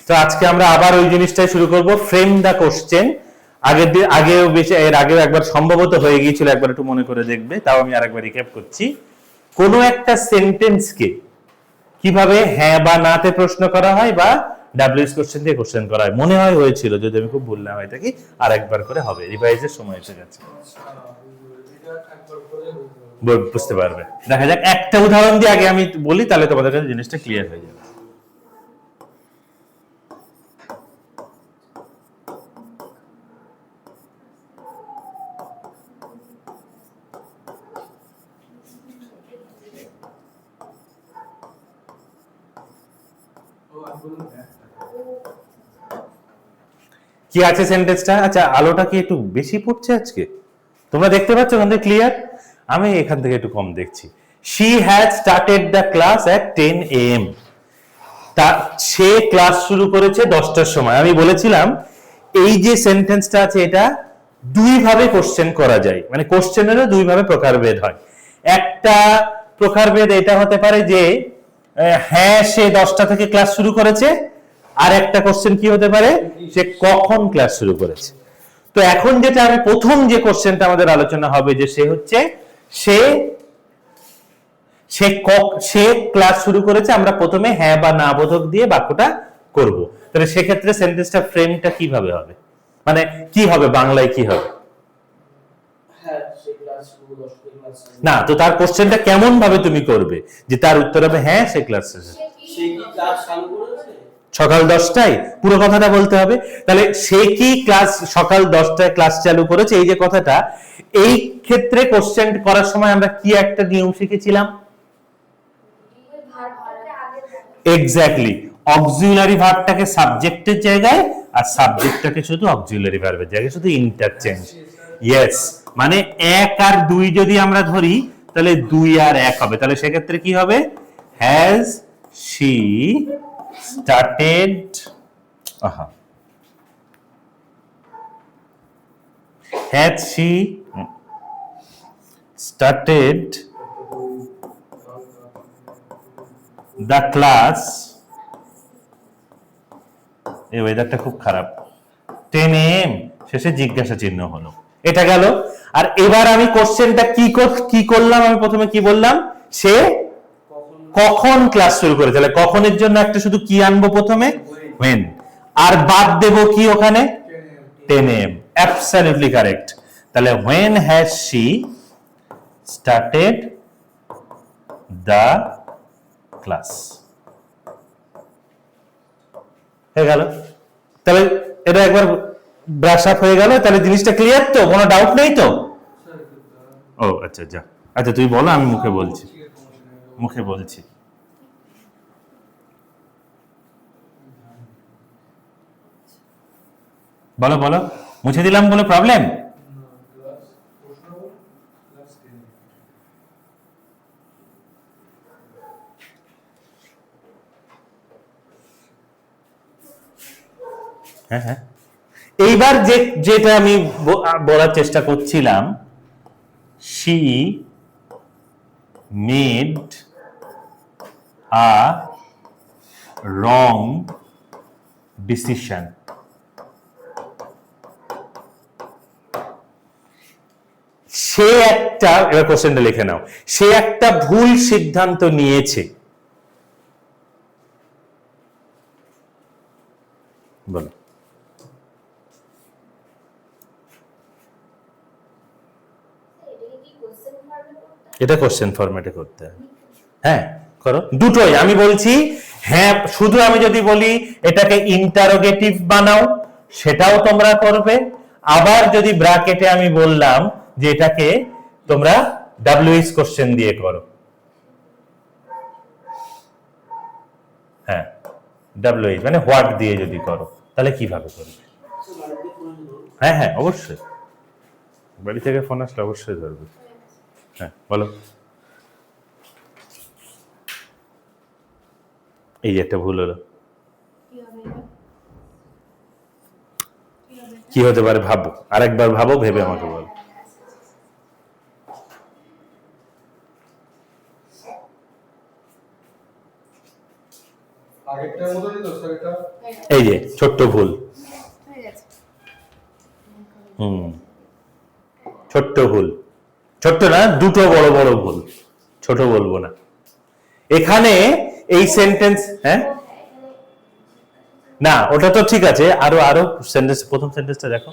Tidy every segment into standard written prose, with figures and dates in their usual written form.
তো আজকে আমরা আবার ওই জিনিসটাই শুরু করব, ফ্রেম দা কোশ্চেন। আগেও বেশি, এর আগেও একবার সম্ভবত হয়ে গিয়েছিল, একবার একটু মনে করে দেখবে, তাও আমি আরেকবার রিক্যাপ করছি। কোন একটা সেন্টেন্সকে কিভাবে হ্যাঁ বা নাতে প্রশ্ন করা হয় বা ডাব্লিউএস কোশ্চেন দিয়ে কোশ্চেন করা হয়। মনে হয় হয়েছিল, যদি আমি খুব ভুল না হয়ে থাকি, আর একবার করে হবে, রিভাইজের সময় এসে গেছে, বুঝতে পারবে। দেখা যাক, একটা উদাহরণ দিয়ে আগে আমি বলি, তাহলে তোমাদের কাছে জিনিসটা ক্লিয়ার হয়ে যাবে। কি আছে সেন্টেন্সটা? আচ্ছা, আলোটা কি একটু বেশি পড়ছে আজকে? তোমরা দেখতে পাচ্ছ ওখান থেকে ক্লিয়ার? আমি এখান থেকে একটু কম দেখছি। She had started the class at 10 AM. Say class শুরু করেছে 10টার সময়। আমি বলেছিলাম এই যে সেন্টেন্সটা আছে, এটা দুই ভাবে কোশ্চেন করা যায়, মানে কোশ্চেনেরও দুই ভাবে প্রকারভেদ হয়। একটা প্রকারভেদ এটা হতে পারে যে হ্যাঁ সে 10টা থেকে ক্লাস শুরু করেছে, আর একটা কোশ্চেন কি হতে পারে, সে কখন ক্লাস শুরু করেছে। তো এখন যেটা আমি প্রথম যে কোশ্চেনটা আমাদের আলোচনা হবে, যে সে হচ্ছে সে ক্লাস শুরু করেছে, আমরা প্রথমে হ্যাঁ বা না বোধক দিয়ে বাক্যটা করব। তাহলে সেক্ষেত্রে সেন্টেন্সটা ফ্রেমটা কিভাবে হবে, মানে কি হবে, বাংলায় কি হবে? না, তো তার কোশ্চেনটা কেমন ভাবে তুমি করবে, যে তার উত্তর হবে হ্যাঁ সে ক্লাস সকাল 10টায়, পুরো কথাটা বলতে হবে। তাহলে সে কি ক্লাস সকাল 10টায় ক্লাস চালু করেছে, এই যে কথাটা, এই ক্ষেত্রে কোশ্চেন করার সময় আমরা কি একটা নিয়ম শিখেছিলাম? এক্স্যাক্টলি, অক্সিলারি ভার্বটাকে সাবজেক্টের জায়গায়, আর সাবজেক্টটাকে শুধু অক্সিলারি ভার্বের জায়গায়, শুধু ইন্টারচেঞ্জ। ইয়েস, মানে 1 আর 2 যদি আমরা ধরি, তাহলে 2 আর 1 হবে। তাহলে সেক্ষেত্রে কি হবে? Has she started had she started the class, এই ওয়েদারটা খুব খারাপ, 10 AM, শেষে জিজ্ঞাসা চিহ্ন হলো, এটা গেল। আর এবার আমি কোশ্চেনটা কি করলাম, আমি প্রথমে কি বললাম, সে কখন ক্লাস শুরু করেছে। তাহলে কখনের জন্য একটা শুধু কি আনবো প্রথমে, when, আর বাদ দেব কি ওখানে, 10 AM, অ্যাবসলিউটলি কারেক্ট। তাহলে when has she started the class, হয়ে গেল। তাহলে এটা একবার ব্রাশ আপ হয়ে গেল, তাহলে জিনিসটা ক্লিয়ার তো, কোনো ডাউট নেই তো? ও আচ্ছা, যা, আচ্ছা তুই বলো, আমি মুখে বলছি। বলো, মুছে দিলাম, কোনো প্রবলেম? হ্যাঁ, এইবার যেটা আমি বলার চেষ্টা করছিলাম, she made a wrong decision. সে একটা, এবার কোশ্চেনটা লিখে নাও, সে একটা ভুল সিদ্ধান্ত নিয়েছে। বলো, এটা কোশ্চেন ফরম্যাটে করতে হবে। হ্যাঁ করো, দুটোই আমি বলছি। হ্যাঁ, শুধু আমি যদি বলি এটাকে ইন্টারোগেটিভ বানাও, সেটাও তোমরা করবে। আবার যদি ব্র্যাকেটে আমি বললাম যে এটাকে তোমরা ডাব্লিউএইচ কোশ্চেন দিয়ে করো, হ্যাঁ ডাব্লিউএইচ মানে হোয়াট দিয়ে যদি করো, তাহলে কিভাবে করবে? হ্যাঁ অবশ্যই, বাড়ি থেকে ফোন আসলে অবশ্যই ধরবে। হ্যাঁ বলো, এই যে একটা ভুল হলো, কি হতে পারে ভাবো, আরেকবার ভাবো, ভেবে আমাকে বলো। আগেরটার মতই তো স্যার এটা। এই যে ছোট্ট ভুল, হয়ে গেছে। ছোট্ট ভুল, ছোট্ট না, দুটো বড় বড় ভুল, ছোট বলবো না। এখানে এই সেন্টেন্স, হ্যাঁ না ওটা তো ঠিক আছে, আরো আরো সেন্টেন্স, প্রথম সেন্টেন্সটা দেখো।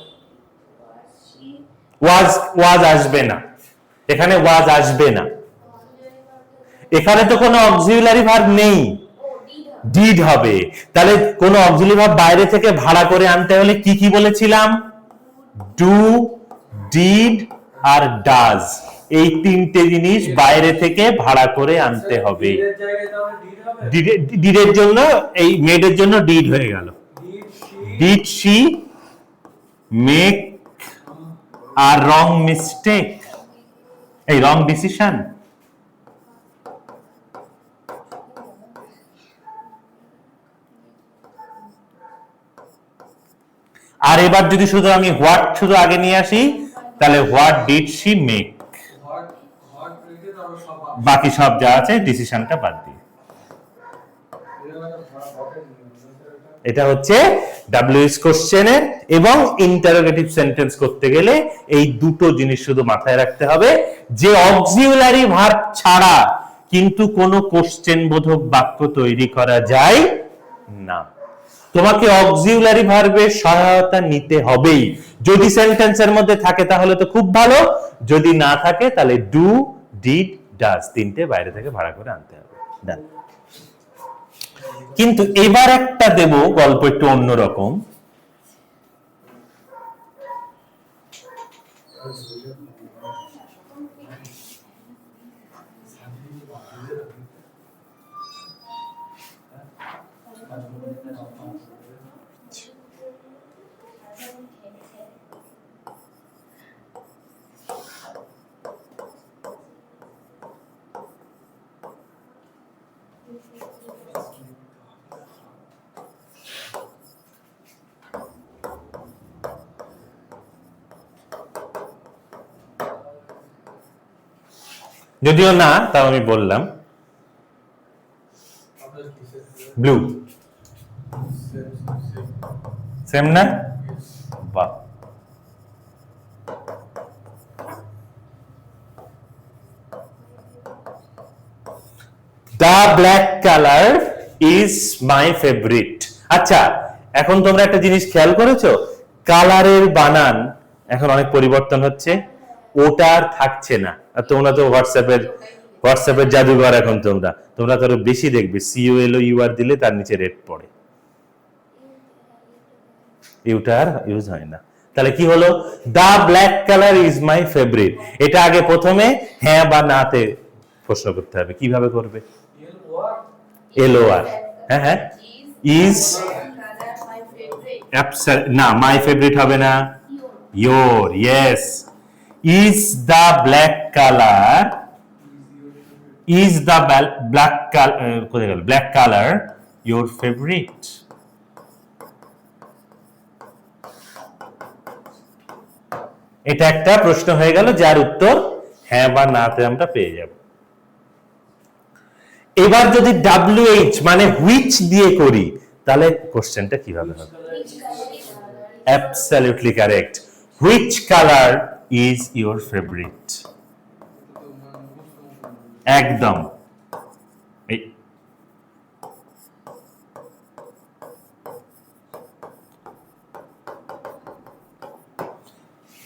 ওয়াজ, ওয়াজ আসবে না, এখানে ওয়াজ আসবে না, এখানে তো কোনো অক্সিলারি ভার্ব নেই, ডিড হবে। তাহলে কোনো অক্সিলারি ভার্ব বাইরে থেকে ভাড়া করে আনতে হলে কি কি বলেছিলাম? ডু, ডিড আর ডাজ, এই তিনটে জিনিস বাইরে থেকে ভাড়া করে আনতে হবে। এর জায়গায় তাহলে ডিড হবে। ডিডের জন্য, এই মেডের জন্য ডিড হয়ে গেল। Did she make a wrong mistake, এই রং ডিসিশন। আর এবার যদি শুধু আমি হোয়াট শুধু আগে নিয়ে আসি, তাহলে what did she make, hot hot রেখে তারপর সব আছে। বাকি সব যা আছে ডিসিশনটা বাদ দিয়ে। এটা হচ্ছে ডাব্লিউএস কোশ্চেনের এবং ইন্টারোগেটিভ সেন্টেন্স করতে গেলে এই দুটো জিনিস শুধু মাথায় রাখতে হবে, যে অক্সিলারি ভার্ব ছাড়া কিন্তু কোনো কোশ্চেন বোধক বাক্য তৈরি করা যায় না। তোমাকে অক্সিলারি ভার্বের সহায়তা নিতে হবেই। যদি সেন্টেন্সের মধ্যে থাকে তাহলে তো খুব ভালো, যদি না থাকে তাহলে ডু, ডিড, ডাজ তিনটে বাইরে থেকে ভাড়া করে আনতে হবে। ডান। কিন্তু এবার একটা দেব গল্প একটু অন্যরকম। যদিও না, তাও আমি বললাম ব্লু সেম না, বাহ। The black color is my favorite. আচ্ছা, এখন তোমরা একটা জিনিস খেয়াল করেছো, কালারের বানান এখন অনেক পরিবর্তন হচ্ছে, ওটা আর থাকছে না। আর তোমরা তো হোয়াটসঅ্যাপের জাদুঘর, এখন তোমরা তো আরো বেশি দেখবে, COLOUR দিলে তার নিচে রেড পড়ে, ইউটা আর ইউজ হয় না। তাহলে কি হলো? The black colour is my favourite. এটা আগে প্রথমে হ্যাঁ বা নাতে প্রশ্ন করতে হবে। কিভাবে করবে? LOR, হ্যাঁ হ্যাঁ, ইজ না, মাই ফেভারিট হবে না, your, yes. Is the black colour, is the black colour, কোথায় গেল? Black colour your favourite. এটা একটা প্রশ্ন হয়ে গেল যার উত্তর হ্যাঁ বা নাতে আমরা পেয়ে যাব। এবার যদি WH মানে হুইচ দিয়ে করি, তাহলে কোশ্চেনটা কিভাবে হবে? Absolutely correct. Which colour is your favourite? একদম।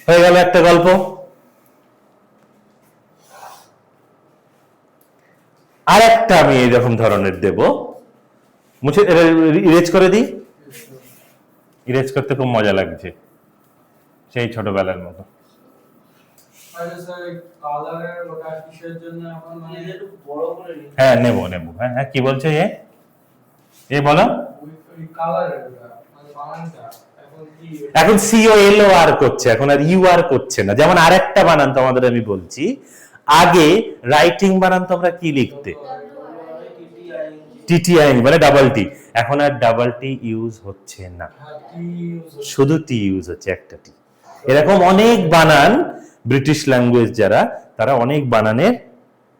হয়ে গেল একটা গল্প। আর একটা আমি এইরকম ধরনের দেব, মুছে ইরেজ করে দিই। ইরেজ করতে খুব মজা লাগছে, সেই ছোটবেলার মতো। হ্যাঁ নেব, হ্যাঁ হ্যাঁ, কি বলছে এ বলো। এখন COLOR করছে, এখন আর UR করছে না। যেমন আরেকটা বানান তোমাদের আমি বলছি, আগে রাইটিং বানান তোমরা কি লিখতে? TTI মানে ডাবল টি, এখন আর ডাবল টি ইউজ হচ্ছে না, শুধু টি ইউজ হচ্ছে, একটা টি। এরকম অনেক বানান, ব্রিটিশ ল্যাঙ্গুয়েজ যারা, তারা অনেক বানানের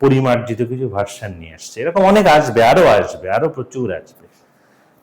পরিমার্জিত কিছু ভার্সন নিয়ে আসছে। এরকম অনেক আসবে, আরো প্রচুর আসবে।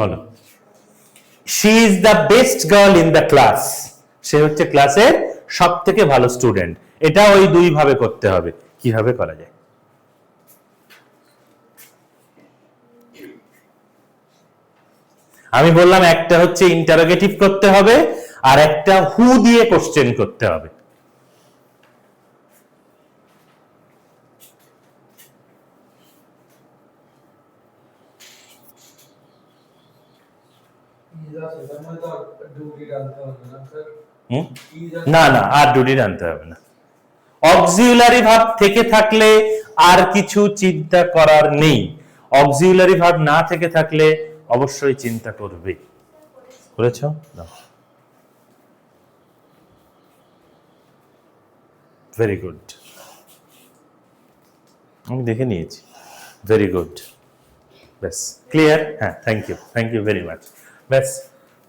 বলো। She is the best girl in the class. সে হচ্ছে ক্লাসের সব থেকে ভালো স্টুডেন্ট। এটা ওই দুই ভাবে করতে হবে। কিভাবে করা যায়? আমি বললাম একটা হচ্ছে ইন্টারোগেটিভ করতে হবে, আর একটা হু দিয়ে কোশ্চেন করতে হবে। না না, আর ডুডি আনতে হবে না। অক্সিলারি ভাব থেকে থাকলে আর কিছু চিন্তা করার নেই, অক্সিলারি ভাব না থেকে থাকলে অবশ্যই চিন্তা করবে। করেছো? ভেরি গুড, আমি দেখে নিয়েছি। ভেরি গুড, ব্যাস ক্লিয়ার। হ্যাঁ, থ্যাংক ইউ ভেরি মাচ। ব্যাস,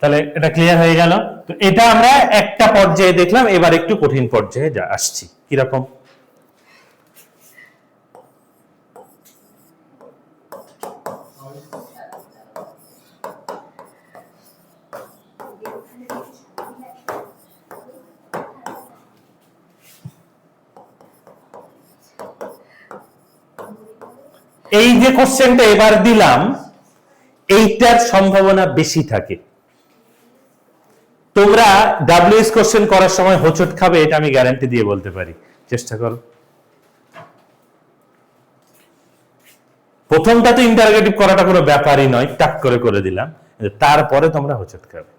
তাহলে এটা ক্লিয়ার হয়ে গেল। তো এটা আমরা একটা পর্যায়ে দেখলাম, এবার একটু কঠিন পর্যায়ে আসছি। কিরকম? এই যে কোশ্চেনটা এবার দিলাম, এইটার সম্ভাবনা বেশি থাকে। তোমরা ডাব্লিউএস কোশ্চেন করার সময় হোঁচট খাবে, এটা আমি গ্যারান্টি দিয়ে বলতে পারি। চেষ্টা করো। প্রথমটা তো ইন্টারোগেটিভ করাটা কোনো ব্যাপারই নয়, টাক করে দিলাম, তারপরে তোমরা হোঁচট খাবে।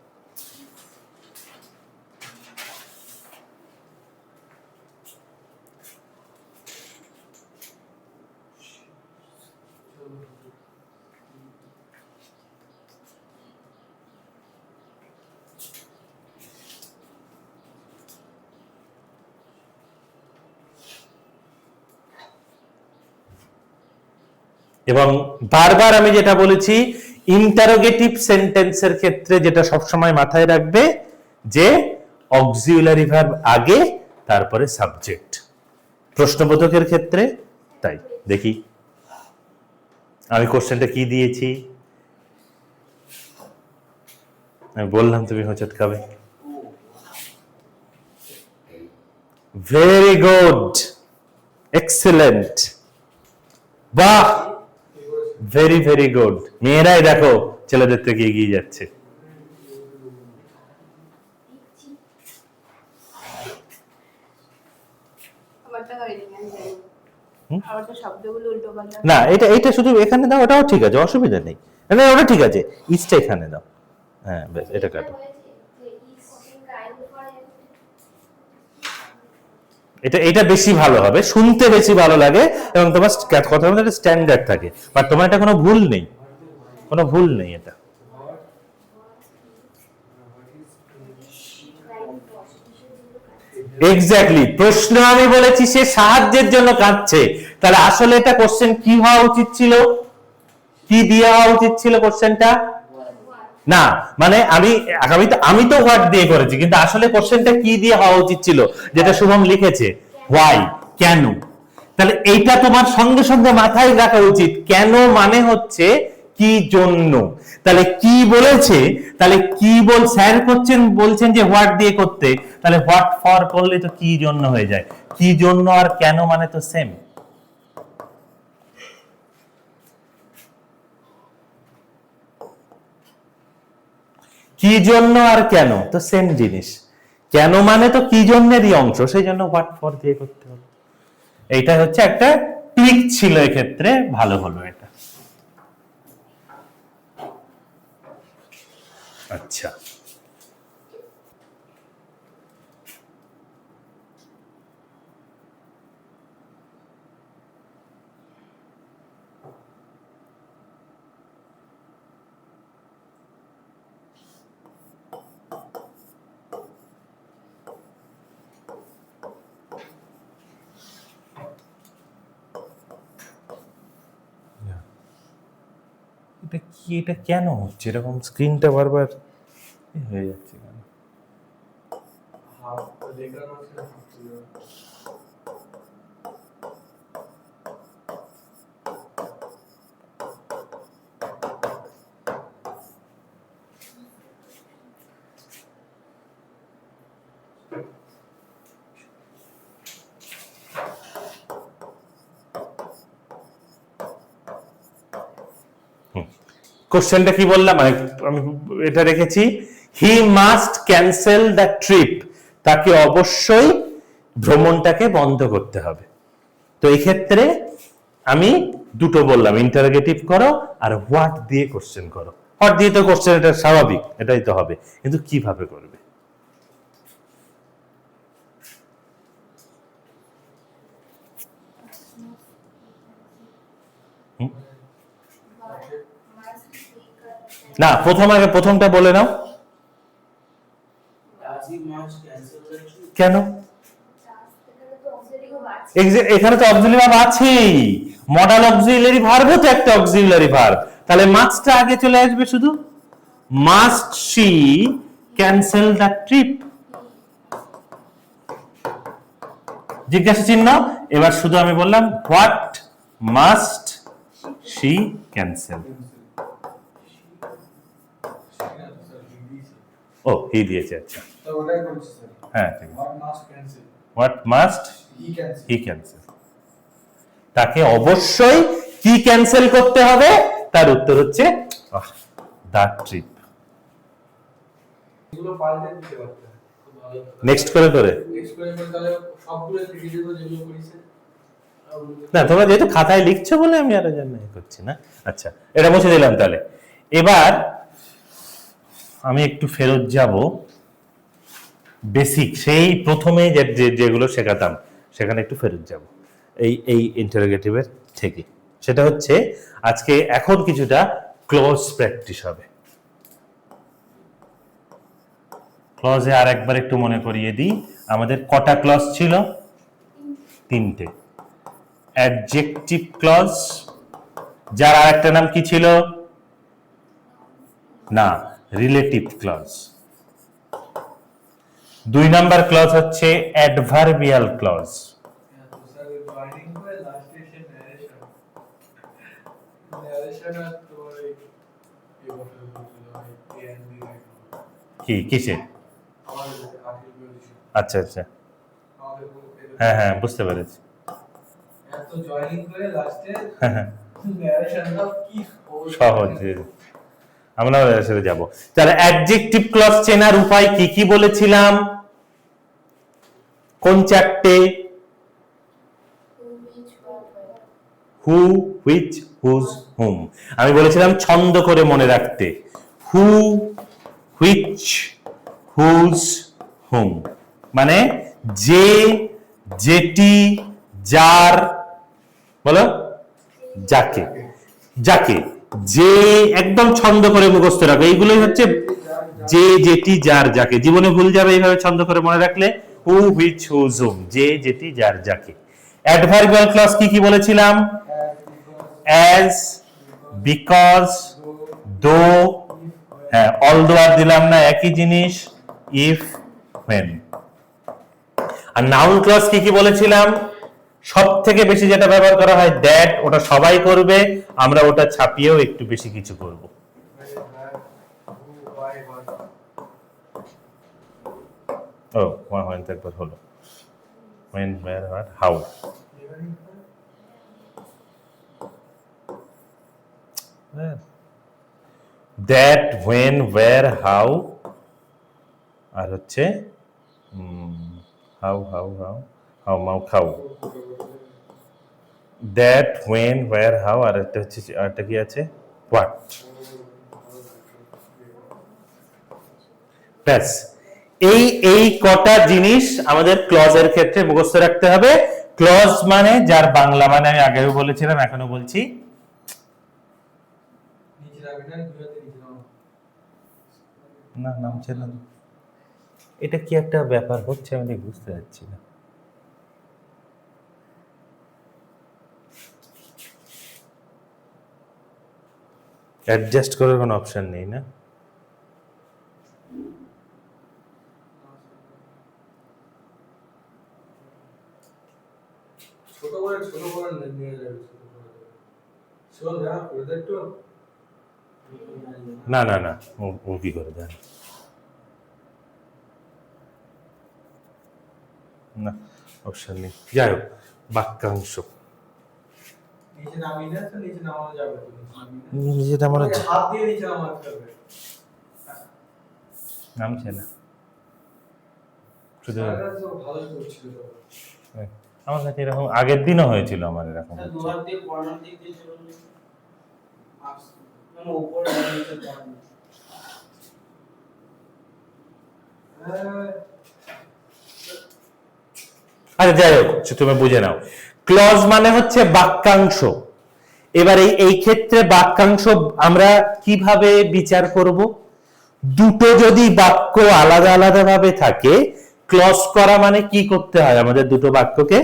এবং বারবার আমি যেটা বলেছি, ইন্টারোগেটিভ সেন্টেন্সের ক্ষেত্রে যেটা সবসময় মাথায় রাখবে, যে অক্সিলারি ভার্ব আগে, তারপরে সাবজেক্ট। প্রশ্নবোধকের ক্ষেত্রে তাই। দেখি আমি কোশ্চেনটা কি দিয়েছি, আমি বললাম তুমি হোঁচট খাবে। ভেরি গুড, এক্সেলেন্ট, বাহ, ভেরি ভেরি গুড। মেয়েরাই দেখো ছেলেদের থেকে এগিয়ে যাচ্ছে। না, এটা শুধু এখানে দাও, ওটাও ঠিক আছে, অসুবিধা নেই। না, ওটা ঠিক আছে, ইস্টটা এখানে দাও। হ্যাঁ, বেশ, এটা কাটো। এটা বেশি ভালো হবে, শুনতে বেশি ভালো লাগে, এবং তোমার কথার মধ্যে একটা স্ট্যান্ডার্ড থাকে। বাট তোমার এটা কোনো ভুল নেই, কোনো ভুল নেই এটা। এক্স্যাক্টলি, প্রশ্ন আমি বলেছি সে সাহায্যের জন্য কাঁদছে, তাহলে আসলে এটা কোশ্চেন কি হওয়া উচিত ছিল? কি দিয়ে হওয়া উচিত ছিল কোশ্চেনটা? না, মানে আমি তো হোয়াট দিয়ে করেছি, কিন্তু আসলে কোশ্চেনটা কি দিয়ে হওয়া উচিত ছিল, যেটা শুভম লিখেছে, হোয়াই, কেন। তাহলে এইটা তোমার সঙ্গে সঙ্গে মাথায় রাখা উচিত। কেন মানে হচ্ছে কি জন্য। তাহলে কি বলেছে, তাহলে কি স্যার বলছেন যে হোয়াট দিয়ে করতে, তাহলে হোয়াট ফর করলে তো কি জন্য হয়ে যায়। কি জন্য আর কেন মানে তো সেম। কি জন্য আর কেন তো সেম জিনিস। কেন মানে তো কি জন্যেরই অংশ, সেই জন্য হোয়াট ফর দিয়ে করতে হবে। এইটা হচ্ছে একটা ট্রিক ছিল এক্ষেত্রে, ভালো হলো এটা। আচ্ছা, এটা কি, এটা কেন হচ্ছে এরকম, স্ক্রিনটা বারবার হয়ে যাচ্ছে কেন? কোশ্চেনটা কি বললাম, মানে আমি এটা রেখেছি, he must cancel the trip, তাকে অবশ্যই ভ্রমণটাকে বন্ধ করতে হবে। তো এই ক্ষেত্রে আমি দুটো বললাম, ইন্টারোগেটিভ করো আর হোয়াট দিয়ে কোশ্চেন করো। হোয়াট দিয়ে তো কোশ্চেন, এটা স্বাভাবিক, এটাই তো হবে, কিন্তু কিভাবে করবে? Must take a না, প্রথমটা বলে নাও। Does he must cancel the trip? কেন? এখানে তো অক্সিলারি ভার্ব আছে। এখানে তো অক্সিলারি ভার্ব আছেই, মডাল অক্সিলারি ভার্বও তো একটা অক্সিলারি ভার্ব, তাহলে মাস্টটা আগে চলে আসবে শুধু। Must she cancel the trip, জিজ্ঞাসা চিহ্ন। এবার শুধু আমি বললাম হোয়াট মাস্ট শি ক্যান্সেল। ও, হি দিয়েছে, আচ্ছা তো ওটাই বলছি স্যার। হ্যাঁ ঠিক আছে। What must cancel? What must He cancel. He cancel, তাকে অবশ্যই কি ক্যান্সেল করতে হবে? তার উত্তর হচ্ছে দ্য ট্রিপ। এগুলো পাল্টে দিতে পারতে হয়। খুব ভালো হতো। নেক্সট করে করে Next করে তাহলে সবগুলো থেকে যেগুলো যেগুলো করেছে না, তোমরা যেহেতু খাতায় লিখছো বলে আমি আরো জানি করছি না। আচ্ছা, এটা মুছে দিলাম। তাহলে এবার আমি একটু ফেরত যাব বেসিক, সেই প্রথমে যেগুলো শেখাতাম সেখানে একটু ফেরত যাব, এই ইন্টারোগেটিভের থেকে। সেটা হচ্ছে আজকে এখন কিছুটা ক্লজ প্র্যাকটিস হবে। ক্লজে আর একবার একটু মনে করিয়ে দিই, আমাদের কটা ক্লজ ছিল? তিনটে। অ্যাডজেক্টিভ ক্লজ, যার আরেকটা নাম কি ছিল? না, রিলেটিভ ক্লজ। 2 নাম্বার ক্লজ হচ্ছে অ্যাডভার্বিয়াল ক্লজ। স্যার জয়েনিং করে লাস্টে এসে ন্যারেশন। ন্যারেশন আর তোর এই বছর বলছিল ভাই এএনডি কি কিসে? আমাদের আর্টিকেল পজিশন আচ্ছা আচ্ছা, আমাদের হ্যাঁ হ্যাঁ বুঝতে পেরেছি। এত জয়েনিং করে লাস্টে হ্যাঁ হ্যাঁ, ন্যারেশনটা কি সহজ। আমরা এর সাথে যাব। তাহলে অ্যাডজেক্টিভ ক্লজ চেনার উপায় কি কি বলেছিলাম? কোন চারটে? হু, হুইচ, হুজ, হুম। আমি বলেছিলাম ছন্দ করে মনে রাখতে, হু, হুইচ, হুজ, হুম। মানে যে, যেটি, যার, বলো, যাকে, যাকে, যে, একদম ছন্দ করে মুখস্থ রাখো। এইগুলোই হচ্ছে যে, যেটি, যার, যাকে। জীবনে ভুল যাবে এইভাবে ছন্দ করে মনে রাখলে। হু, হুইচ, হুজ, হুম, যে, যেটি, যার, যাকে। অ্যাডভার্বিয়াল ক্লজ কি কি বলেছিলাম? অ্যাজ, বিকজ, দো, হ্যাঁ অলদো আর দিলাম না, একই জিনিস, ইফ, when। আর নাউন ক্লজ কি কি বলেছিলাম? সব থেকে বেশি যেটা ব্যবহার করা হয় দ্যাট, ওটা সবাই করবে, আমরা ওটা ছাপিয়েও একটু বেশি কিছু করব। ও when তো একবার হলো, when, where, what, how। That, when, where, how, আর হচ্ছে how, how। That, when, where, how, আর একটা হচ্ছে, আরটা কি আছে? what। ব্যাস, এই কটা জিনিস আমাদের ক্লজের ক্ষেত্রে মুখস্থ রাখতে হবে। ক্লজ মানে, যার বাংলা মানে আমি আগেও বলেছিলাম, এখনো বলছি, নিচে রাখবি না, দুইটাতে নিচে নাও। না নামছে না, এটা কি একটা ব্যাপার হচ্ছে আমি ঠিক বুঝতে পারছি না। অ্যাডজাস্ট করার কোনো অপশন নেই না? ছোট করে নিয়ে যাবে, ছোট করে দেবে। চল যা করে দে একটু। না না না, ও কি করে জানে না, অপশন নেই। যাই হোক, বাক্যাংশ নিচে নামিয়ে না তো নিচে নামানো যাবে তো যেটা মনে ওকে হাত দিয়ে নিচে নামাতে হবে নামছে না শুধু স্যাররা তো ভালোই করছিল আমার কাছে এরকম আগের দিনও হয়েছিল আমার এরকম স্যার হচ্ছে। দুহাত দিয়ে কর্নার দিক দিয়ে চলুন আস মানে উপরে নিচে কর্নার আচ্ছা যাই হোক তুমি বুঝে নাও ক্লজ মানে হচ্ছে বাক্যাংশ। এবার এই ক্ষেত্রে বাক্যাংশ আমরা কিভাবে বিচার করব? দুটো যদি বাক্য আলাদা আলাদা ভাবে থাকে ক্লজ করা মানে কি করতে হয়? আমাদের দুটো বাক্যকে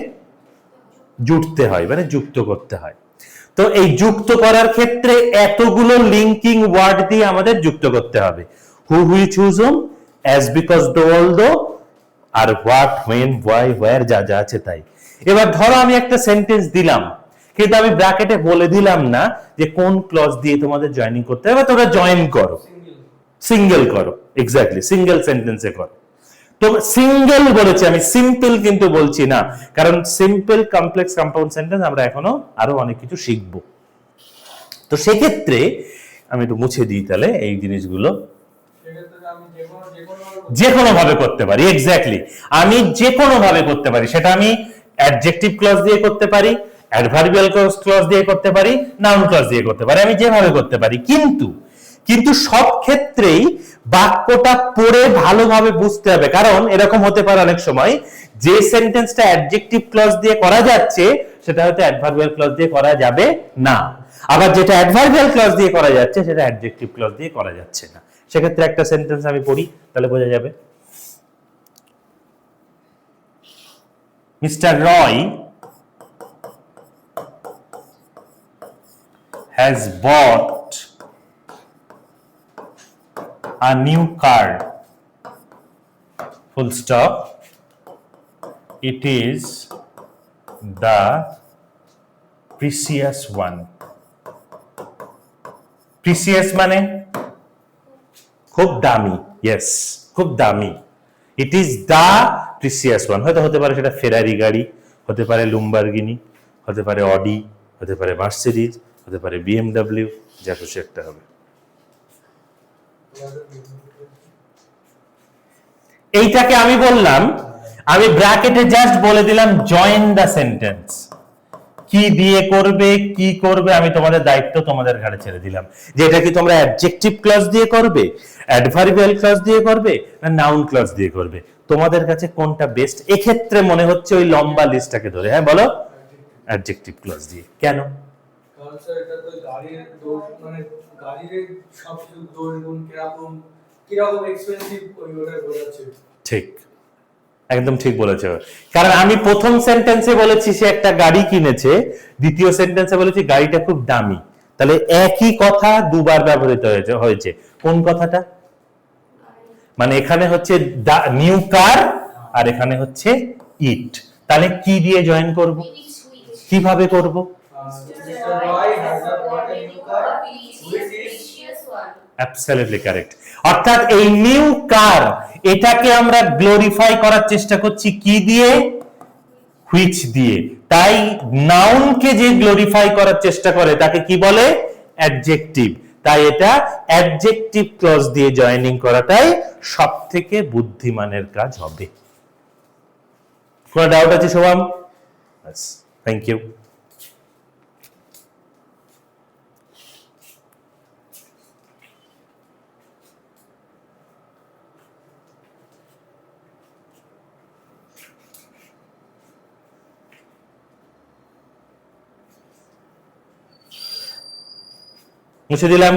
জুড়তে হয়, মানে যুক্ত করতে হয়। তো এই যুক্ত করার ক্ষেত্রে এতগুলো লিঙ্কিং ওয়ার্ড দিয়ে আমাদের যুক্ত করতে হবে। Who, which, whose, whom, as, because, though, although, আর হোয়াট, হোয়েন, হোয়াই, হোয়ার, যা যা আছে তাই। এবার ধরো আমি একটা সেন্টেন্স দিলাম, কিন্তু আমি ব্র্যাকেটে বলে দিলাম না যে কোন ক্লজ দিয়ে তোমাদের জয়েনিং করতে হবে, তোমরা জয়েন করো, সিঙ্গেল করো, এক্স্যাক্টলি সিঙ্গেল সেন্টেন্সে করো। তো সিঙ্গেল বলেছি আমি, সিম্পল কিন্তু বলছি না, কারণ সিম্পল, কমপ্লেক্স, কম্পাউন্ড সেন্টেন্স আমরা এখনো আরো অনেক কিছু শিখবো। তো সেক্ষেত্রে আমি একটু মুছে দিই তাহলে এই জিনিসগুলো। সেক্ষেত্রে আমি যে কোনো ভাবে করতে পারি, এক্স্যাক্টলি আমি যে কোনো ভাবে করতে পারি। সেটা আমি অ্যাডজেক্টিভ ক্লজ দিয়ে করতে পারি, অ্যাডভার্বিয়াল ক্লজ দিয়ে করতে পারি, নাউন ক্লজ দিয়ে করতে পারি, আমি যেভাবে করতে পারি। কিন্তু সব ক্ষেত্রেই বাক্যটা পড়ে ভালোভাবে বুঝতে হবে, কারণ এরকম হতে পারে অনেক সময় যে সেন্টেন্সটা অ্যাডজেক্টিভ ক্লজ দিয়ে করা যাচ্ছে সেটা হয়তো অ্যাডভার্বিয়াল ক্লজ দিয়ে করা যাবে না, আবার যেটা অ্যাডভার্বিয়াল ক্লজ দিয়ে করা যাচ্ছে সেটা অ্যাডজেক্টিভ ক্লজ দিয়ে করা যাচ্ছে না। সেক্ষেত্রে একটা সেন্টেন্স আমি পড়ি, তাহলে বোঝা যাবে। Mister Roy has bought a new car, full stop, it is the precious one. Precious মানে খুব দামি, yes, খুব দামি। It is the precious one, হয়তো হতে পারে সেটা ফেরারি গাড়ি, হতে পারে লুম্বারগিনি, হতে পারে অডি, হতে পারে মার্সিডিজ, হতে পারে বিএমডব্লিউ, যা খুশি একটা হবে। এইটাকে আমি বললাম, আমি ব্র্যাকেটে জাস্ট বলে দিলাম জয়েন দ্য সেন্টেন্স। কি দিয়ে করবে, কি করবে, আমি তোমাদের দায়িত্ব তোমাদের ঘাড়ে ছেড়ে দিলাম, যে এটা কি তোমরা অ্যাডজেক্টিভ ক্লজ দিয়ে করবে, অ্যাডভার্বিয়াল ক্লজ দিয়ে করবে, না নাউন ক্লজ দিয়ে করবে, তোমাদের কাছে কোনটা বেস্ট? এক্ষেত্রে মনে হচ্ছে ওই লম্বা লিস্টটাকে ধরে, হ্যাঁ বলো, অ্যাডজেক্টিভ ক্লজ দিয়ে। কেন? কারণ স্যার এটা তো গাড়ির দোষ, মানে গাড়ির সব কিছু দোষ গুণ কিরকম কিরকম এক্সপেন্সিভ ওই ওটা বোঝাচ্ছে। ঠিক, একদম ঠিক বলেছো। কারণ আমি প্রথম সেন্টেন্সে বলেছি সে একটা গাড়ি কিনেছে, দ্বিতীয় সেন্টেন্সে বলেছি গাড়িটা খুব দামি, তাহলে একই কথা দুবার ব্যবহৃত হয়েছে। কোন কথাটা? মানে এখানে হচ্ছে নিউ কার আর এখানে হচ্ছে ইট, তাহলে কি দিয়ে জয়েন করব, কিভাবে করব? Mr. Roy has bought a new car which is absolutely correct. অর্থাৎ এই নিউ কার এটাকে আমরা গ্লোরিফাই করার চেষ্টা করছি কি দিয়ে? হুইচ দিয়ে। তাই নাউনকে যে গ্লোরিফাই করার চেষ্টা করে তাকে কি বলে? অ্যাডজেক্টিভ। তাই এটা অ্যাডজেক্টিভ ক্লজ দিয়ে জয়েনিং করাটাই সবথেকে বুদ্ধিমানের কাজ হবে। কোনো ডাউট আছে শোভাম? বাস, থ্যাংক ইউ। মুছে দিলাম।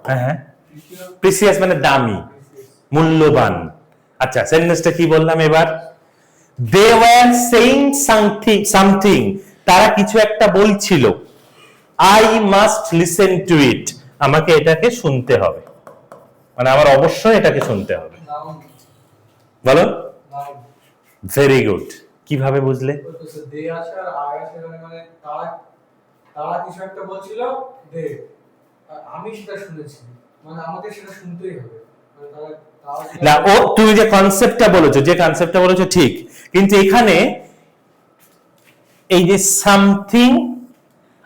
হ্যাঁ, প্রিসিয়াস মানে দামি, মূল্যবান। আচ্ছা, সেন্টেন্সটা কি বললাম এবার? দে ওয়ার সেইং সামথিং, তারা কিছু একটা বলছিল। আই মাস্ট লিসেন টু ইট, আমাকে এটাকে শুনতে হবে, মানে আমার অবশ্যই এটাকে শুনতে হবে। নাউন বলো। Noun very good. কিভাবে বুঝলে? তো দে আছে আর আই আছে, মানে তারা তারা কিছু একটা বলছিল, দে, আর আমি সেটা শুনেছি, মানে আমাকে সেটা শুনতেই হবে, মানে তারা তারা না, ও তুমি যে কনসেপ্টটা বলেছো, যে কনসেপ্টটা বলেছো ঠিক, কিন্তু এখানে এই যে সামথিং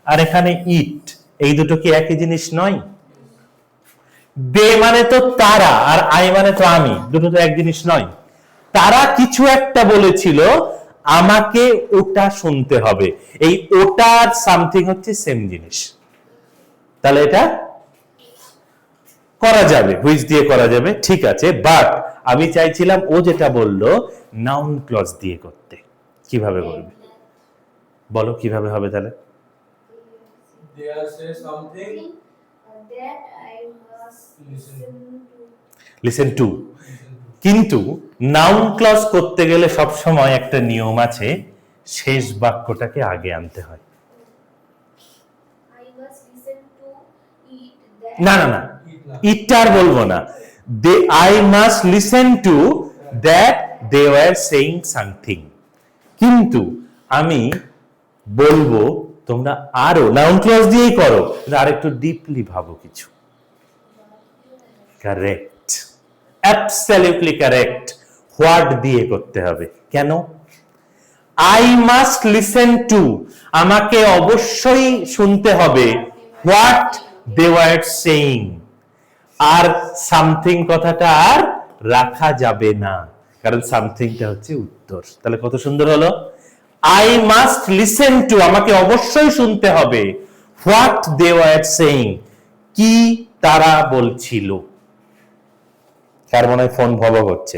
আর এখানে ইট, এই দুটো কি একই জিনিস নয়? দে মানে তো তারা, আর আই মানে তো আমি, দুটো তো এক জিনিস নয়। তারা কিছু একটা বলেছিল, আমাকে ওটা শুনতে হবে। এই ওটা আর সামথিং হচ্ছে সেম জিনিস। তাহলে এটা করা যাবে, হুইচ দিয়ে করা যাবে, ঠিক আছে। বাট আমি চাইছিলাম ও যেটা বললো নাউন ক্লজ দিয়ে করতে। কিভাবে করবে বলো, কিভাবে হবে তাহলে? They are say something That I must listen to. Listen to. কিন্তু নাউন ক্লজ করতে গেলে সব সময় একটা নিয়ম আছে, শেষ বাক্যটাকে আগে আনতে হয়। I must listen to it. That না না না, ইট না, ইটটা আর বলবো না। They I must listen to that they were saying something. কিন্তু আমি বলবো তোমরা আরো নাউন ক্লজ দিয়েই করো, কিন্তু আরেকটু ডিপলি ভাবো কিছু। Correct, absolutely correct. হোয়াট দিয়ে করতে হবে। কেন? আই মাস্ট লিসেন টু, আমাকে অবশ্যই শুনতে হবে হোয়াট দে ওয়ার সেইং, আর সামথিং কথাটা আর রাখা যাবে না, কারণ সামথিংটা হচ্ছে উত্তর। তাহলে কত সুন্দর হলো। আই মাস্ট লিসেন টু, আমাকে অবশ্যই শুনতে হবে হোয়াট দে ওয়ার সেইং, কি তারা বলছিল। কার মনে হয় ফোন ভব হচ্ছে?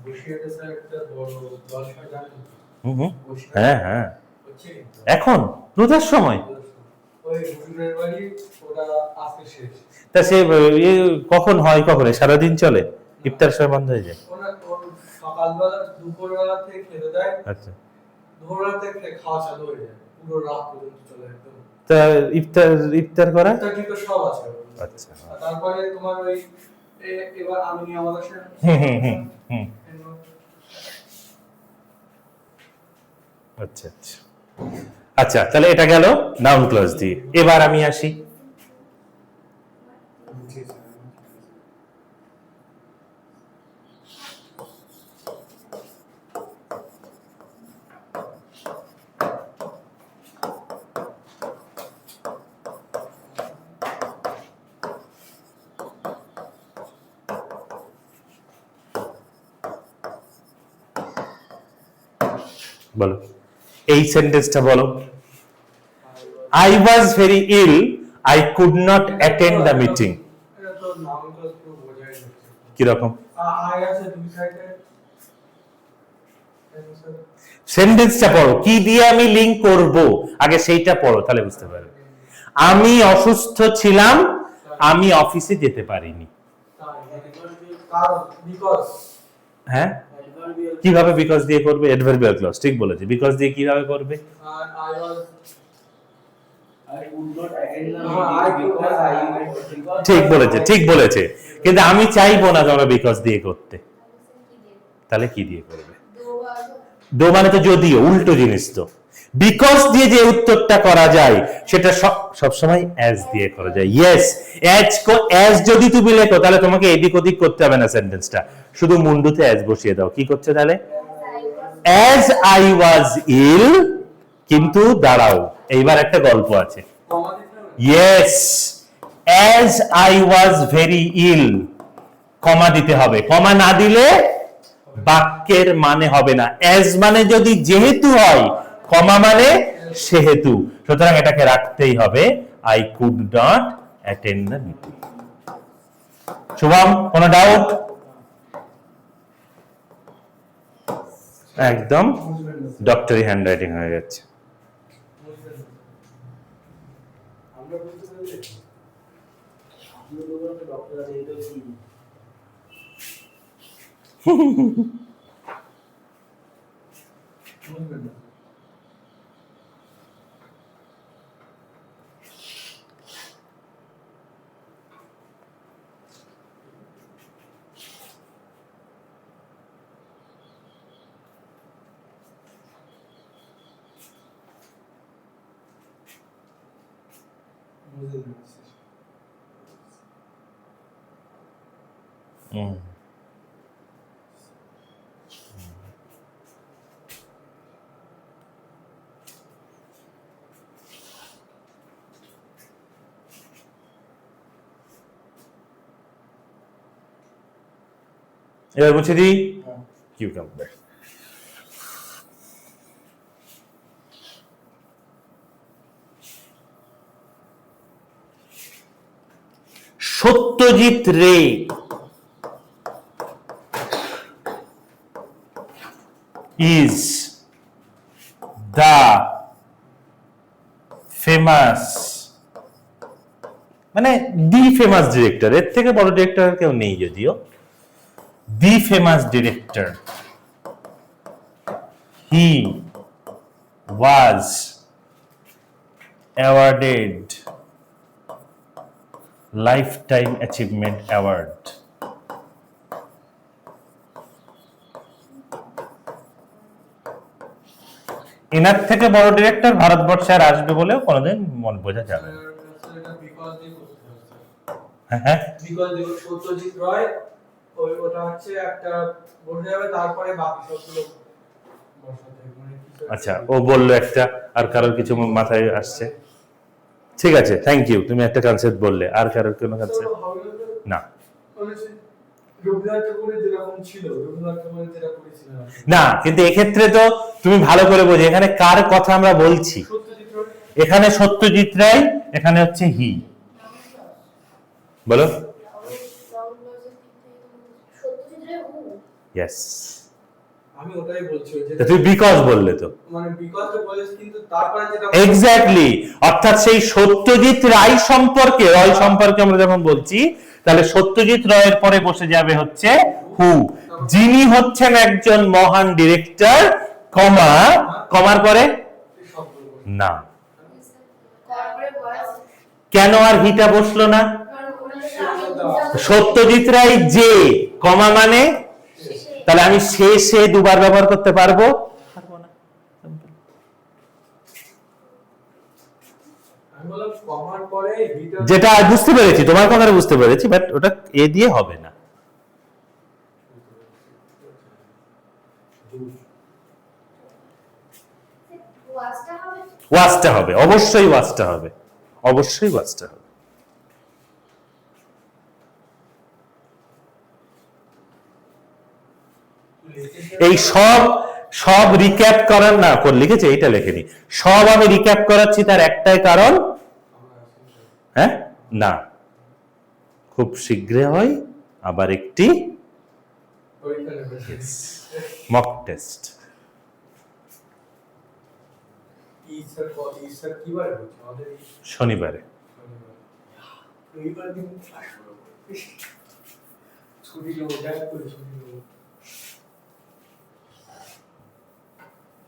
বসিয়াতে স্যার একটা বড় জলসা জানেন? হুম, হ্যাঁ হ্যাঁ, হচ্ছে কিন্তু এখন রোজার সময়। ওই হুজুরের বাড়ি, ওটা আজকে শেষ। তা সে কখন হয়, কখন সারাদিন চলে? ইফতার সময় বন্ধ হয়ে যায়? ওর সকালবেলা দুপুরবেলা থেকে খেতে দেয়, আচ্ছা, দুপুরবেলা থেকে খাওয়া চালু হয়ে যায়, পুরো রাত পর্যন্ত চলে একদম। তা ইফতার ইফতার করা? এটা কিন্তু সব আছে ওর। আচ্ছা, আর তারপরে তোমার ওই এবার আমি নিয়ে আমাদের সাথে হুম, আচ্ছা আচ্ছা আচ্ছা, তাহলে এটা গেল নাউন ক্লজ দিয়ে। এবার আমি আসি, বলো এই সেন্টেন্সটা বলো। I was very ill, I could not attend the meeting. এটা তো নাম তো পুরো বোঝাই যাচ্ছে। কিরকম? আই আছে দুই সাইডে, সেন্টেন্সটা পড়ো, কি দিয়ে আমি লিংক করব, আগে সেইটা পড়ো, তাহলে বুঝতে পারবে। আমি অসুস্থ ছিলাম, আমি অফিসে যেতে পারিনি। কারণ বিকজ হ্যাঁ, কিভাবে বিকজ দিয়ে করবে? অ্যাডভার্বিয়াল ক্লজ, ঠিক বলেছে। বিকজ দিয়ে কিভাবে করবে? আই ওয়াজ ঠিক বলেছে, ঠিক বলেছে, কিন্তু আমি চাইবো না তোমরা বিকজ দিয়ে করতে। তাহলে কি দিয়ে করবে? দো মানে তো যদিও, উল্টো জিনিস তো। বিকজ দিয়ে যে উত্তরটা করা যায় সেটা সব সময় অ্যাজ দিয়ে করা যায়। ইয়েস, অ্যাজ যদি তুমি লেখো তাহলে তোমাকে এদিক ওদিক করতে হবে না সেন্টেন্সটা, শুধু মুন্ডুতে অ্যাজ বসিয়ে দাও। কি করছে তাহলে? অ্যাজ আই ওয়াজ ইল, কিন্তু দাঁড়াও, এইবার একটা গল্প আছে। Yes, as I was very ill, comma দিতে হবে, কমা না দিলে বাক্যের মানে হবে না। অ্যাজ মানে যদি যেহেতু হয়, কমা মানে সেহেতু, সুতরাং এটাকে রাখতেই হবে। I could not attend the meeting. Shubham, কোনো ডাউট? একদম ডক্টরি হ্যান্ডরাইটিং হয়ে যাচ্ছে। আমরা বলতে পারি ডক্টর আছে এটা কি বুঝবেন না। বুঝতে পেরেছি। হুম। এবার মুছে দিই হ্যাঁ কিউকাম্বার। সত্যজিৎ রে is the famous, মানে দি ফেমাস ডিরেক্টর, এর থেকে বড় ডিরেক্টর কেউ নেই যদিও, দি ফেমাস ডিরেক্টর। হি ওয়াজ awarded lifetime achievement award. এনার থেকে বড় ডিরেক্টর ভারতবর্ষে আর আসবে বলেও কোনোদিন মন বোঝা যাবে না। এটা বিকজ দিয়ে করতে হচ্ছে। হ্যাঁ হ্যাঁ বিকজ দিয়ে সত্যজিৎ রায় ওটা হচ্ছে একটা বসে যাবে, তারপরে বাকি সবগুলো বসাতে হবে। মানে কিছু একটা- আচ্ছা, ও বললো একটা, আর কারোর কিছু মাথায় আসছে? ঠিক আছে, থ্যাংক ইউ, তুমি একটা কনসেপ্ট বললে, আর কারোর কোনো So, concept? how is it? না বলেছি, রবীন্দ্রনাথ ঠাকুরের যেরকম ছিল, রবীন্দ্রনাথ ঠাকুরের যেটা করেছিলেন আপনি। না, কিন্তু এক্ষেত্রে তো তুমি ভালো করে বোঝো এখানে কার কথা আমরা বলছি। সত্যজিৎ রায়। এখানে সত্যজিৎ রায়, এখানে হচ্ছে হি। বলো। সত্যজিৎ রে হু। ইয়েস, আমি ওটাই বলছি ওই তা যে তুমি বিকজ বললে তো। মানে বিকজটা বলেছি, কিন্তু তারপরে যেটা এক্স্যাক্টলি, অর্থাৎ সেই সত্যজিৎ রায় সম্পর্কে, রয় সম্পর্কে আমরা যখন বলছি, তাহলে সত্যজিৎ রায়ের পরে বসে যাবে হচ্ছে হু, যিনি হচ্ছেন একজন মহান ডিরেক্টর, কমা, কমার পরে সবগুলো না। তারপরে বয়স কেন আর হিটা বসলো না? কারণ ওনাদের সত্যজিৎ রায় যে, কমা মানে, তাহলে আমি সে দুবার ব্যবহার করতে পারবো? আমি বললাম কমার পরে হিটার যেটা বুঝতে পেরেছি, তোমার কথাটা বুঝতে পেরেছি, বাট ওটা এ দিয়ে হবে না। ওয়াজটা হবে। ওয়াজটা হবে, অবশ্যই ওয়াজটা হবে, অবশ্যই ওয়াজটা হবে। এই সব সব রিক্যাপ করার না কর লিখেছে, এইটা লেখেনি, সব আমি রিক্যাপ করাচ্ছি তার একটাই কারণ, হ্যাঁ না, খুব শীঘ্রই হয় আবার একটি পরীক্ষা নেবে। Mock test. ঈশার কি বারে হচ্ছে আমাদের? শনিবারে। রবিবার দিন ছুটি নেবো, যাই করে ছুটি নেবো,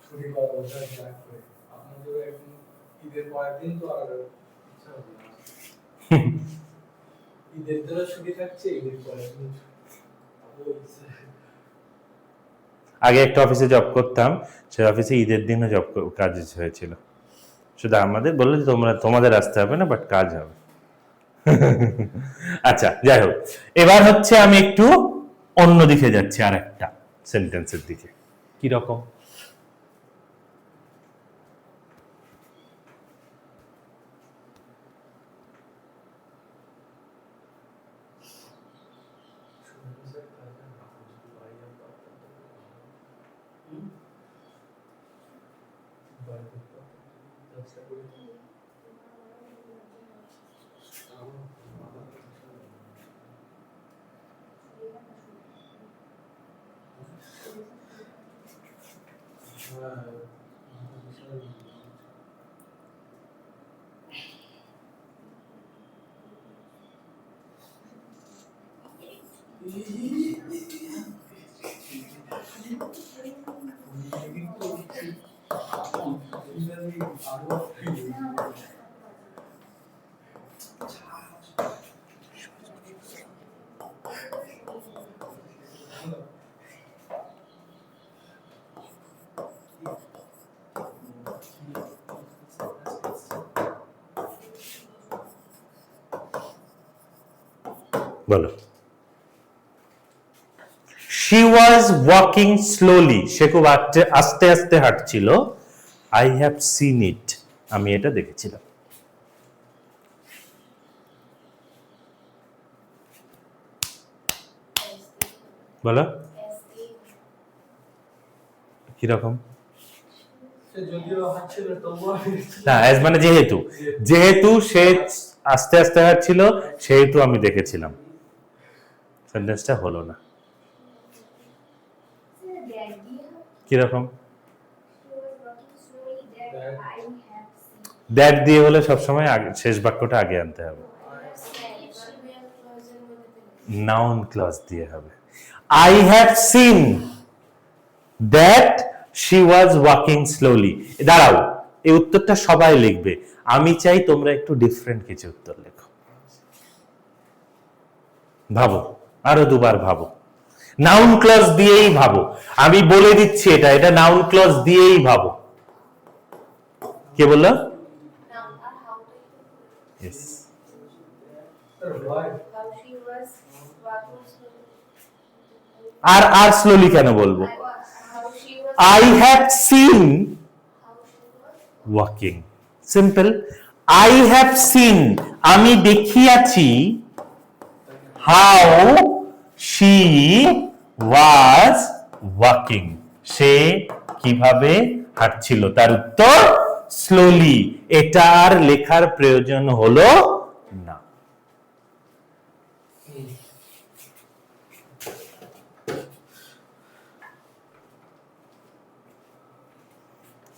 ছুটি করা বোঝা যাই করে। আপনাদের একদিন ঈদের পরের দিন তো আর ইচ্ছা হবে না। ঈদের দিনও ছুটি থাকছে, ঈদের পরের দিন আগে একটা অফিসে জব করতাম, সেই অফিসে ঈদের দিনও কাজ হয়েছিল, শুধু আমাদের বললো যে তোমাদের আসতে হবে না, বাট কাজ হবে। আচ্ছা, যাই হোক, এবার হচ্ছে আমি একটু অন্য দিকে যাচ্ছি, আর একটা সেন্টেন্সের দিকে। কি রকম? বলো। She was walking slowly. সে খুব আস্তে আস্তে হাঁটছিল। I have seen it. আমি এটা দেখেছিলাম। বলো কিরকম? সে যদিও হাঁটছিল তবুও না অ্যাজ মানে যেহেতু যেহেতু সে আস্তে আস্তে হাঁটছিল সেহেতু আমি দেখেছিলাম। সেন্টেন্সটা হলো না। কিরকম? দ্যাট দিয়ে হলে সবসময় শেষ বাক্যটা আগে আনতে হবে, নাউন ক্লজ দিয়ে হবে। I have seen that she was walking slowly. দাঁড়াও, এই উত্তরটা সবাই লিখবে। আমি চাই তোমরা একটু ডিফারেন্ট কিছু উত্তর লেখো। ভাবো, আরো দুবার ভাবো, নাউন ক্লজ দিয়েই ভাবো। আমি বলে দিচ্ছি এটা নাউন ক্লজ দিয়েই ভাবো। কে বললো? Yes. আর স্লোলি কেন বলবো? I have seen walking. Simple. I have seen, আমি দেখিয়াছি, how she was walking, সে কিভাবে হাঁটছিল। তার উত্তর স্লোলি। এটা আর লেখার প্রয়োজন হলো না।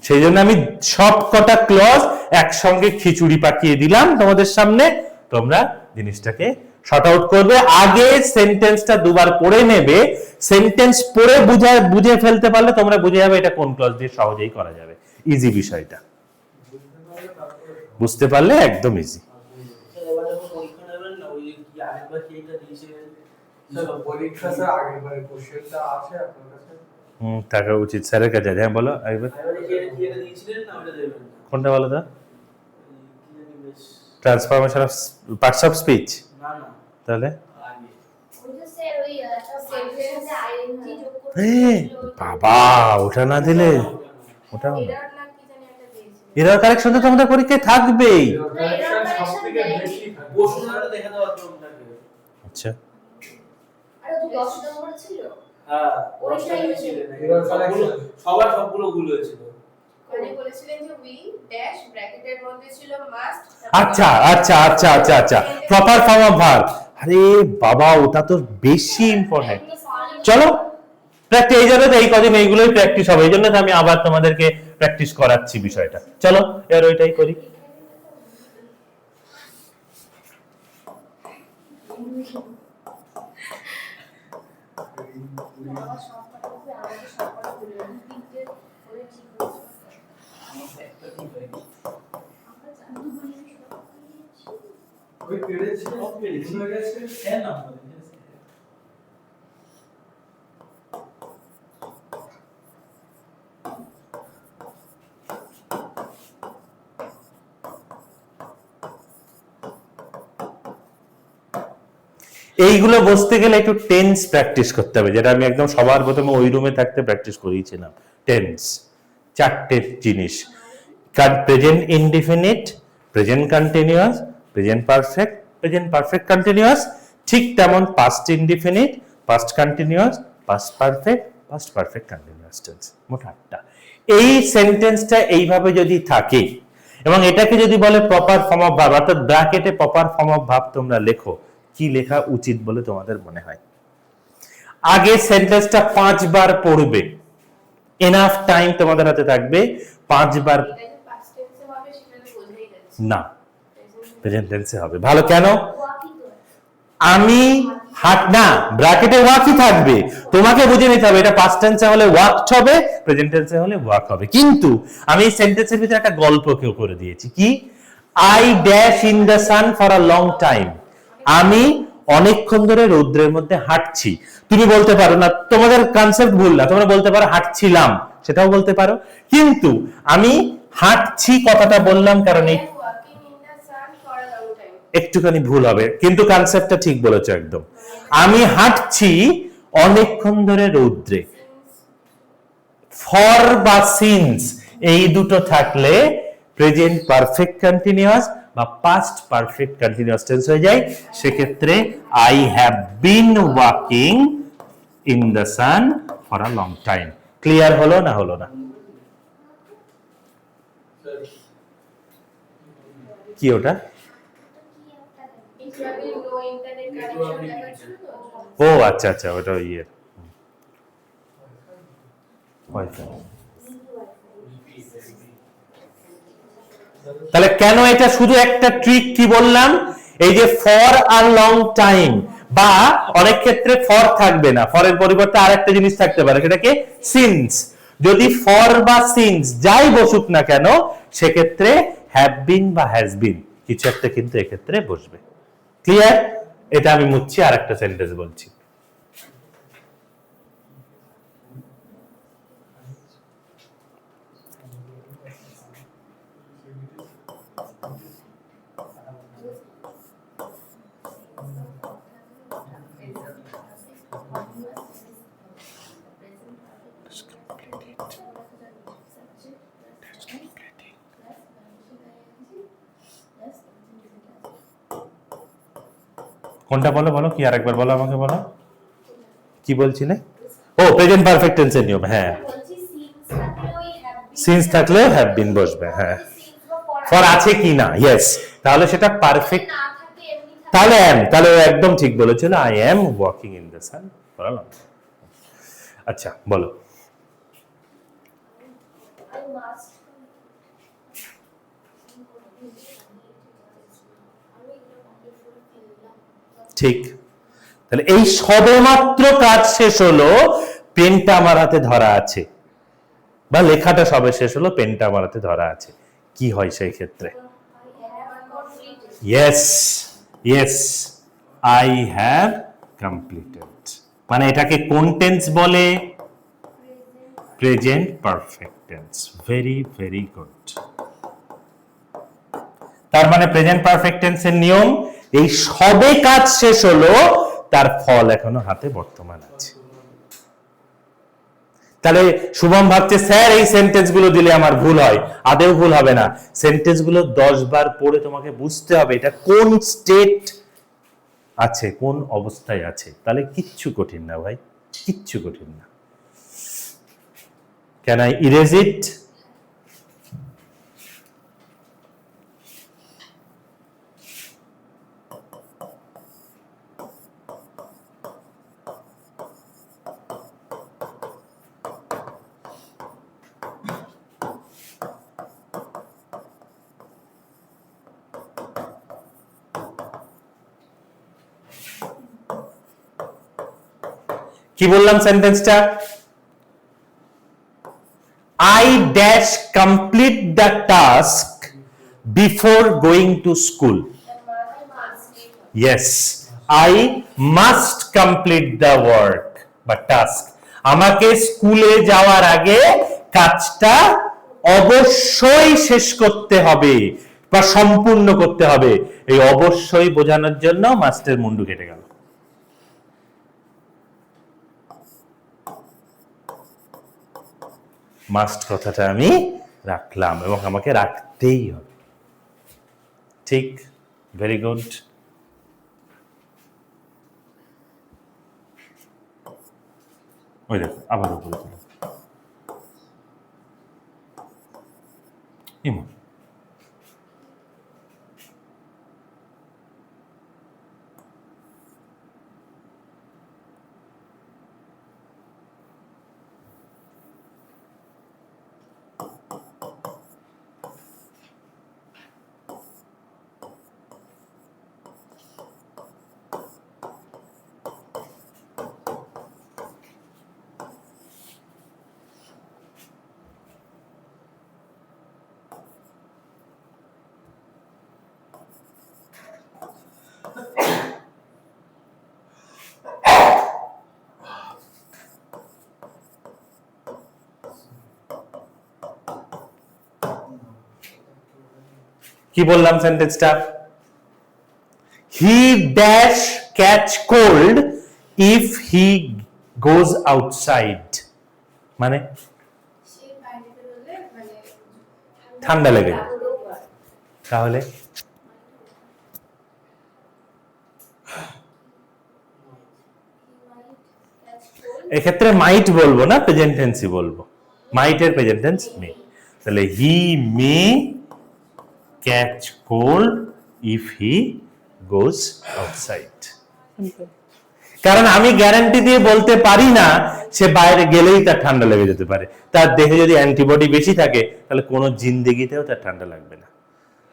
সেই জন্য আমি সব কটা ক্লজ একসঙ্গে খিচুড়ি পাকিয়ে দিলাম তোমাদের সামনে। তোমরা জিনিসটাকে শর্ট আউট করবে। আগে সেন্টেন্সটা দুবার পড়ে নেবে। সেন্টেন্স পড়ে বুঝে ফেলতে পারলে তোমরা বুঝে যাবে এটা কোন ক্লজ দিয়ে সহজেই করা যাবে। ইজি বিষয়টা বুঝতে পারলে একদম ইজি। থাকা উচিত স্যারের কাছে। হ্যাঁ বলো কোনটা বলো তো? Transformation of parts of speech. তাহলে বাবা ওটা না দিলে ওটা এরর কারেকশন তো তোমাদের পরীক্ষায় থাকবেই। আচ্ছা আচ্ছা আচ্ছা আচ্ছা আচ্ছা আচ্ছা প্রপার ফর্ম অফ ভার্ব। আরে বাবা ওটা তো বেশি ইম্পর্টেন্ট। চলো প্র্যাকটিস, এই জন্য এই কদিন এইগুলোই প্র্যাকটিস হবে, এই জন্য আমি আবার তোমাদেরকে প্র্যাকটিস করাচ্ছি বিষয়টা। চলো এর ওইটাই করি। এইগুলো বসতে গেলে একটু টেন্স প্র্যাকটিস করতে হবে, যেটা আমি একদম সবার প্রথমে ওই রুমে থাকতে প্র্যাকটিস করিয়েছিলাম। টেন্স চারটে জিনিস: present indefinite, present continuous, present perfect continuous, ঠিক তেমন past indefinite, past continuous, past perfect continuous tense. মোট 8টা। এই সেন্টেন্সটা এইভাবে যদি থাকে এবং এটাকে যদি বলে প্রপার ফর্ম অফ ভার্ব, অর্থাৎ ব্র্যাকেটে প্রপার ফর্ম অফ ভার্ব তোমরা লেখো, কি লেখা উচিত বলে তোমাদের মনে হয়? আগে সেন্টেন্সটা 5 বার পড়বে, এনাফ টাইম তোমাদের হাতে থাকবে 5 বার। না প্রেজেন্ট টেন্সে হবে। ভালো কেন? আমি হাট না, ব্র্যাকেটে ওয়াকই থাকবে, তোমাকে বুঝে নিতে হবে এটা পাস্ট টেন্সে হলে ওয়াকড হবে, প্রেজেন্ট টেন্সে হলে ওয়াক হবে। কিন্তু আমি এই সেন্টেন্সের ভিতরে একটা গল্প কেউ করে দিয়েছি, কি I dash in the sun for a long time, আমি অনেকক্ষণ ধরে রৌদ্রের মধ্যে হাঁটছি। তুমি বলতে পারো না, তোমাদের কনসেপ্ট ভুল না, তোমরা বলতে পারো হাঁটছিলাম, সেটাও বলতে পারো, কিন্তু আমি হাঁটছি কথাটা বললাম কারণ এই Walking in the sun for a long time. একটুখানি ভুল হবে, কিন্তু কনসেপ্টটা ঠিক বলেছো একদম। আমি হাঁটছি অনেকক্ষণ ধরে রৌদ্রে, ফর বা সিন্স এই দুটো থাকলে প্রেজেন্ট পারফেক্ট কন্টিনিউয়াস বা পাস্ট পারফেক্ট কন্টিনিউয়াস টেন্স হয়ে যায়। সেক্ষেত্রে I have been walking in the sun for a long time. Clear হলো না হলো না? কি ওটা? Internet, no internet connection দেখাচ্ছিল তো। ও আচ্ছা আচ্ছা, ওটা ইয়ে তাহলে কেন এটা শুধু একটা ট্রিক, কি বললাম, এই যে ফর আ লং টাইম, বা অনেক ক্ষেত্রে ফর থাকবে না, ফরের পরিবর্তে আরেকটা জিনিস থাকতে পারে, সেটাকে সিন্স। যদি ফর বা সিন্স যাই বসুক না কেন, সেক্ষেত্রে হ্যাভ বিন বা হ্যাজ বিন কিছু একটা কিন্তু এক্ষেত্রে বসবে। ক্লিয়ার? এটা আমি মুচ্ছি, আর একটা সেন্টেন্স বলছি। কোনটা বলো বলো, কি আরেকবার বলো আমাকে, বলো কি বলছিলে? ও প্রেজেন্ট পারফেক্ট টেন্সের নিয়ম, হ্যাঁ, বলছি since থাকলে ওই have been সিন্স থাকলে হ্যাভ বিন বসবে, হ্যাঁ, since বা for ফর আছে কি না, ইয়েস, তাহলে সেটা পারফেক্ট, না থাকে এমনি থাকে। তাহলে এম, তাহলে ও একদম ঠিক বলেছিল, I am walking in the sun for a long. আচ্ছা বলো। I must ঠিক, তাহলে এই সবেমাত্র কাজ শেষ হলো, পেনটা আমার হাতে ধরা আছে, বা লেখাটা সবে শেষ হলো, পেনটা আমার হাতে ধরা আছে, কি হয় সেই ক্ষেত্রে? Yes yes, I have completed, মানে এটাকে কোন টেন্স বলে? Present perfect tense. Very very good. তার মানে প্রেজেন্ট পারফেক্ট টেন্সের নিয়ম, এই সবে কাজ শেষ হলো, তার ফল এখনো হাতে বর্তমান আছে। তাহলে শুভম ভাবছে স্যার এই সেন্টেন্স গুলো দিলে আমার ভুল হয়, আদেও ভুল হবে না। সেন্টেন্স গুলো 10 বার পড়ে তোমাকে বুঝতে হবে এটা কোন স্টেট আছে, কোন অবস্থায় আছে, তাহলে কিচ্ছু কঠিন না ভাই, কিচ্ছু কঠিন না। ক্যান আই ইরেজ ইট? কি বললাম সেন্টেন্সটা? I dash complete the task before going to school. Yes, I must complete the work বা task. আমাকে স্কুলে যাওয়ার আগে কাজটা অবশ্যই শেষ করতে হবে বা সম্পূর্ণ করতে হবে। এই অবশ্যই বোঝানোর জন্য মাস্টার মুন্ডু কেটে গেল। মাস্ট কথাটা আমি রাখলাম এবং আমাকে রাখতেই হবে। ঠিক, ভেরি গুড। ওই দেখো আবার উপরে তুলো। ইমন কি বললাম সেন্টেন্সটা? He dash catch cold if he goes outside, মানে সে বাইরে বেরোলে মানে ঠান্ডা লেগে যায়। তাহলে এক্ষেত্রে মাইট বলবো না, প্রেজেন্ট টেন্সই বলবো। মাইটের প্রেজেন্ট টেন্স মে। তাহলে he may catch cold if he goes outside. কারণ আমি গ্যারান্টি দিয়ে বলতে পারি না সে বাইরে গেলেই তার ঠান্ডা লেগে যেতে পারে। তার দেহে যদি অ্যান্টিবডি বেশি থাকে তাহলে কোনো জিন্দেগিতেও তার ঠান্ডা লাগবে না,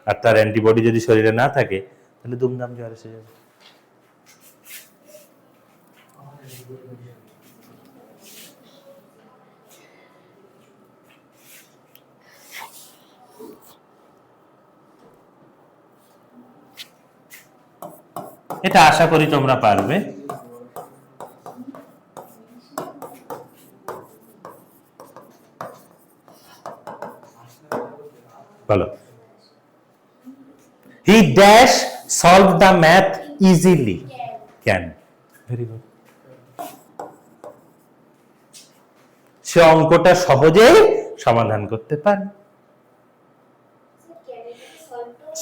আর তার অ্যান্টিবডি যদি শরীরে না থাকে তাহলে দুমদাম জ্বর এসে যাবে। এটা আশা করি তোমরা পারবে। বলো। He dash solve the math easily. Can. Very good. সে অঙ্কটা সহজেই সমাধান করতে পারে।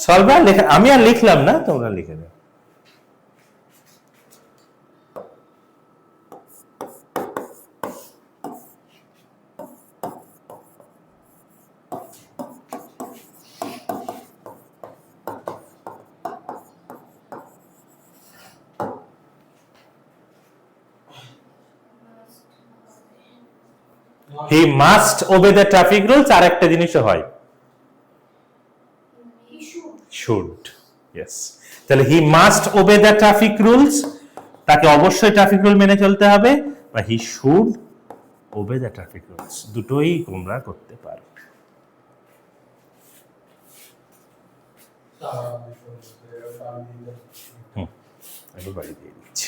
সলভ লেখা, আমি আর লিখলাম না, তোমরা লিখে দাও। He must obey the traffic rules, আর একটা জিনিসও হয়, should. Yes. তাহলে he must obey the traffic rules, তাকে অবশ্যই ট্রাফিক রুল মেনে চলতে হবে, বা he should obey the traffic rules, দুটোই তোমরা করতে পারো। একটু বাড়ি দিয়ে দিচ্ছি।